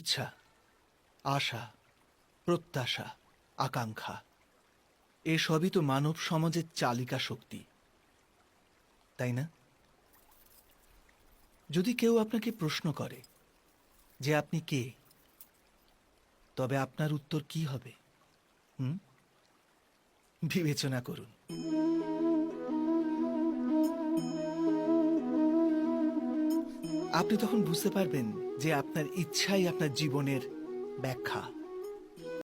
ইচ্ছা, আশা, প্রত্যাশা, আকাঙ্ক্ষা এসবই তো মানব সমাজের চালিকা শক্তি, তাই না? যদি কেউ আপনাকে প্রশ্ন করে যে আপনি কে, তবে আপনার উত্তর কি হবে? বিবেচনা করুন। আপনি তখন বুঝতে পারবেন যে আপনার ইচ্ছাই আপনার জীবনের ব্যাখ্যা।